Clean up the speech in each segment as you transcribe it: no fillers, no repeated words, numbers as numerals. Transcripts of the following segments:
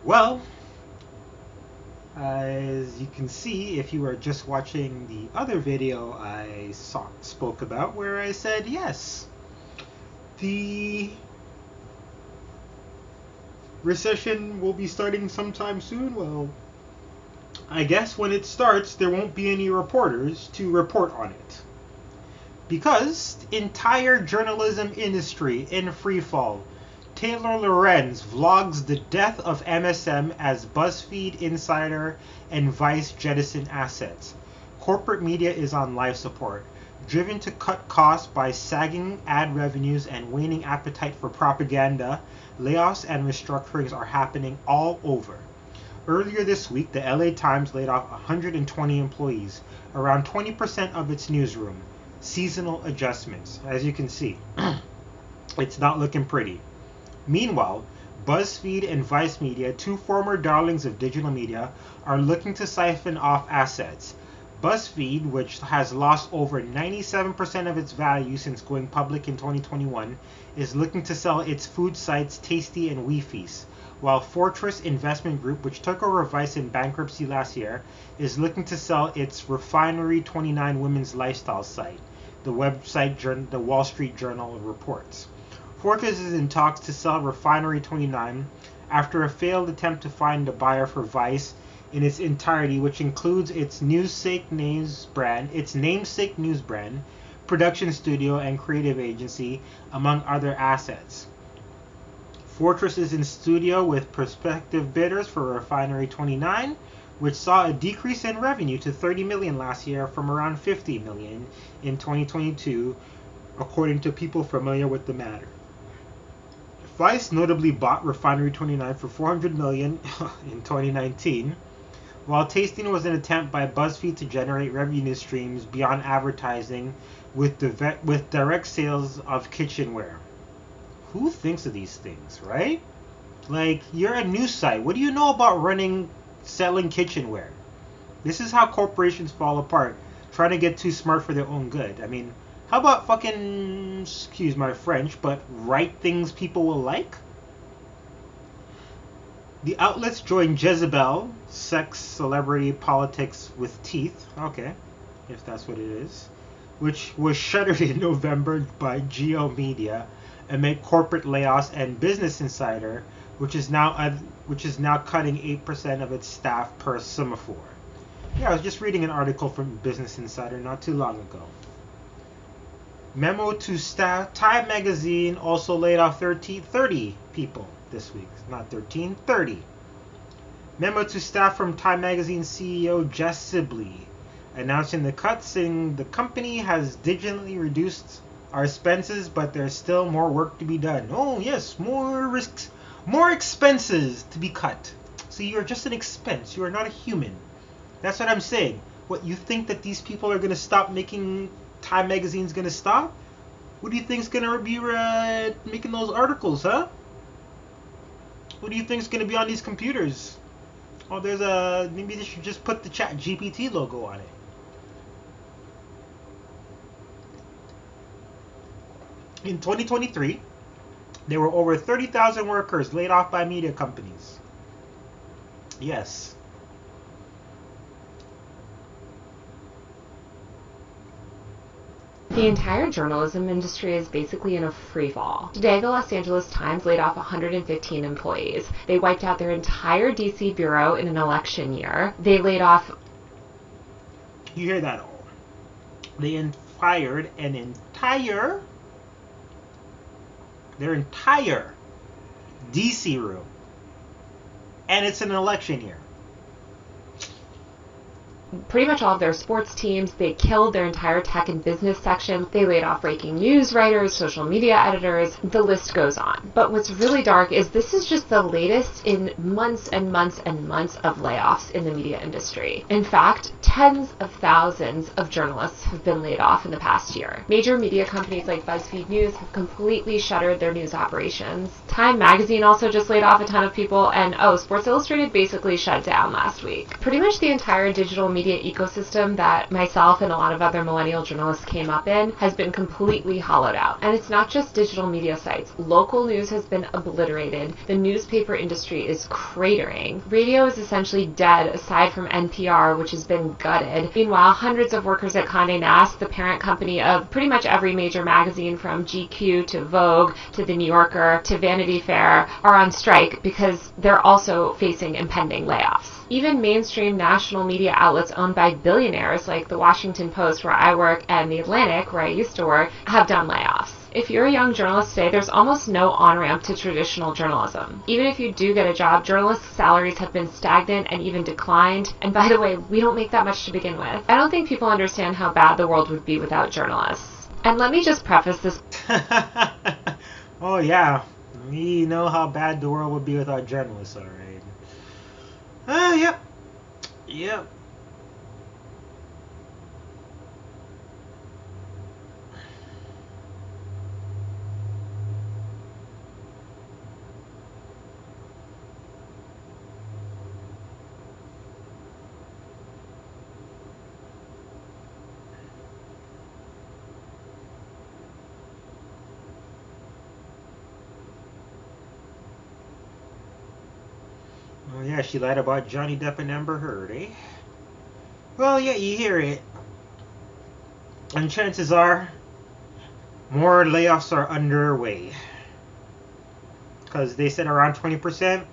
Well, as you can see, if you were just watching the other video I spoke about, where I said yes, the recession will be starting sometime soon. Well, I guess when it starts, there won't be any reporters to report on it. Because the entire journalism industry in freefall. Taylor Lorenz vlogs the death of MSM as BuzzFeed insider and Vice jettison assets. Corporate media is on life support, driven to cut costs by sagging ad revenues and waning appetite for propaganda. Layoffs and restructurings are happening all over. Earlier this week, the LA Times laid off 120 employees, around 20% of its newsroom. Seasonal adjustments. As you can see, it's not looking pretty. Meanwhile, BuzzFeed and Vice Media, two former darlings of digital media, are looking to siphon off assets. BuzzFeed, which has lost over 97% of its value since going public in 2021, is looking to sell its food sites Tasty and WeFeast, while Fortress Investment Group, which took over Vice in bankruptcy last year, is looking to sell its Refinery 29 women's lifestyle site, the website the Wall Street Journal reports. Fortress is in talks to sell Refinery 29 after a failed attempt to find a buyer for Vice in its entirety, which includes its namesake news brand, production studio, and creative agency, among other assets. Fortress is in studio with prospective bidders for Refinery 29, which saw a decrease in revenue to $30 million last year from around $50 million in 2022, according to people familiar with the matter. Vice notably bought Refinery 29 for $400 million in 2019, while Tasting was an attempt by BuzzFeed to generate revenue streams beyond advertising with direct sales of kitchenware. Who thinks of these things, right? Like, you're a news site. What do you know about selling kitchenware? This is how corporations fall apart, trying to get too smart for their own good. I mean, how about fucking, excuse my French, but write things people will like? The outlets joined Jezebel, sex, celebrity, politics with teeth. Okay, if that's what it is. Which was shuttered in November by Geo Media amid corporate layoffs, and Business Insider, which is now cutting 8% of its staff per semaphore. Yeah, I was just reading an article from Business Insider not too long ago. Memo to staff. Time magazine also laid off 30 people this week. Not 13, 30. Memo to staff from Time magazine CEO Jess Sibley, announcing the cuts, saying the company has digitally reduced our expenses, but there's still more work to be done. Oh yes, more risks, more expenses to be cut. So you're just an expense. You are not a human. That's what I'm saying. What, you think that these people are going to stop making Time magazine's going to stop? Who do you think's going to be making those articles, huh? Who do you think's going to be on these computers? Oh, maybe they should just put the Chat GPT logo on it. In 2023, there were over 30,000 workers laid off by media companies. Yes. The entire journalism industry is basically in a free fall. Today, the Los Angeles Times laid off 115 employees. They wiped out their entire DC bureau in an election year. They laid off... You hear that all. They fired their entire DC room. And it's an election year. Pretty much all of their sports teams. They killed their entire tech and business section. They laid off breaking news writers, social media editors. The list goes on. But what's really dark is this is just the latest in months and months and months of layoffs in the media industry. In fact, tens of thousands of journalists have been laid off in the past year. Major media companies like BuzzFeed News have completely shuttered their news operations. Time magazine also just laid off a ton of people, and Sports Illustrated basically shut down last week. Pretty much the entire digital media media ecosystem that myself and a lot of other millennial journalists came up in has been completely hollowed out. And it's not just digital media sites. Local news has been obliterated. The newspaper industry is cratering. Radio is essentially dead aside from NPR, which has been gutted. Meanwhile, hundreds of workers at Condé Nast, the parent company of pretty much every major magazine from GQ to Vogue to The New Yorker to Vanity Fair, are on strike because they're also facing impending layoffs. Even mainstream national media outlets owned by billionaires like the Washington Post, where I work, and the Atlantic, where I used to work, have done layoffs. If you're a young journalist today, there's almost no on-ramp to traditional journalism. Even if you do get a job, journalists' salaries have been stagnant and even declined. And by the way, we don't make that much to begin with. I don't think people understand how bad the world would be without journalists. And let me just preface this. Oh yeah, we know how bad the world would be without journalists, alright. Yep. Yep. Oh yeah, she lied about Johnny Depp and Amber Heard, eh? Well, yeah, you hear it. And chances are, more layoffs are underway. Because they said around 20%.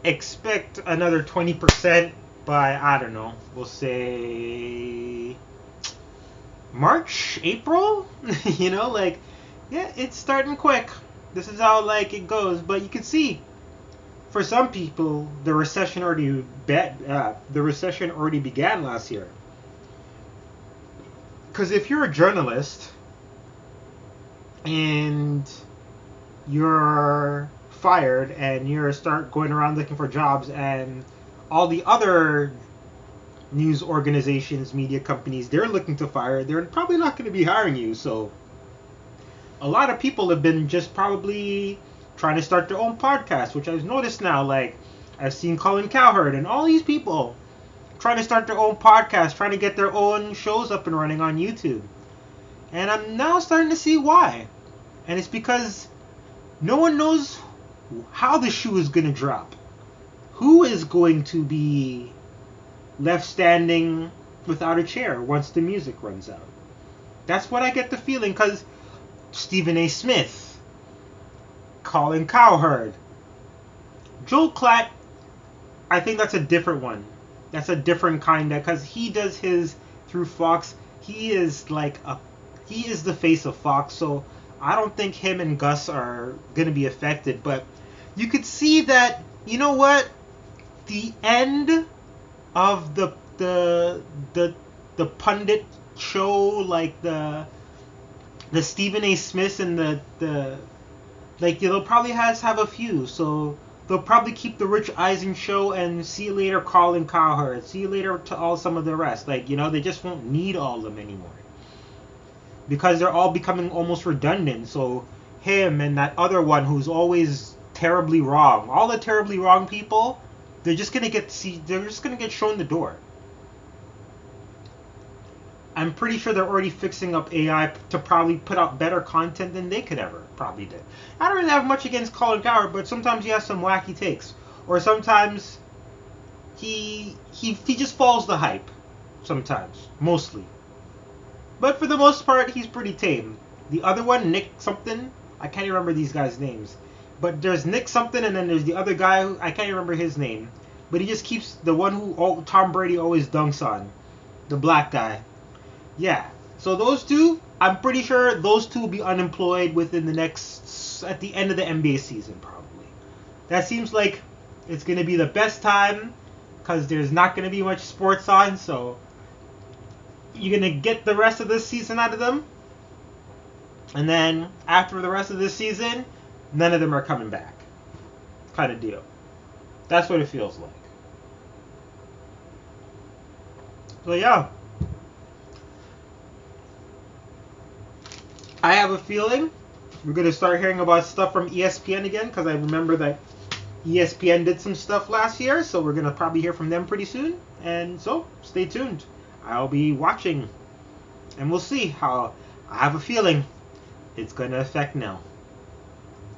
Expect another 20% by, I don't know, we'll say March, April? You know, like, yeah, it's starting quick. This is how, like, it goes. But you can see, for some people, the recession already began last year. Because if you're a journalist and you're fired and you start going around looking for jobs, and all the other news organizations, media companies, they're looking to fire, they're probably not going to be hiring you. So a lot of people have been just probably trying to start their own podcast, which I've noticed now. Like, I've seen Colin Cowherd and all these people trying to start their own podcast, trying to get their own shows up and running on YouTube. And I'm now starting to see why. And it's because no one knows how the shoe is going to drop. Who is going to be left standing without a chair once the music runs out? That's what I get the feeling, because Stephen A. Smith, Colin Cowherd, Joel Klatt, I think that's a different one. That's a different kind of, because he does his through Fox. He is the face of Fox, so I don't think him and Gus are going to be affected. But you could see that, you know what, the end of the pundit show, like the Stephen A. Smiths and the like, they'll probably have a few, so they'll probably keep the Rich Eisen show and see you later Colin Cowherd, see you later to some of the rest. Like, you know, they just won't need all of them anymore, because they're all becoming almost redundant. So him and that other one who's always terribly wrong, all the terribly wrong people, they're just gonna get shown the door. I'm pretty sure they're already fixing up AI to probably put out better content than they could ever probably did. I don't really have much against Colin Cowherd, but sometimes he has some wacky takes, or sometimes he just follows the hype. Sometimes, mostly. But for the most part, he's pretty tame. The other one, Nick something, I can't remember these guys' names. But there's Nick something, and then there's the other guy who I can't remember his name. But he just keeps the one who Tom Brady always dunks on, the black guy. Yeah. So those two, I'm pretty sure those two will be unemployed within at the end of the NBA season, probably. That seems like it's going to be the best time, because there's not going to be much sports on, so you're going to get the rest of this season out of them. And then after the rest of this season, none of them are coming back. Kind of deal. That's what it feels like. So yeah. I have a feeling we're going to start hearing about stuff from ESPN again, because I remember that ESPN did some stuff last year, so we're going to probably hear from them pretty soon. And so, stay tuned. I'll be watching. And we'll see how. I have a feeling it's going to affect N.I.L.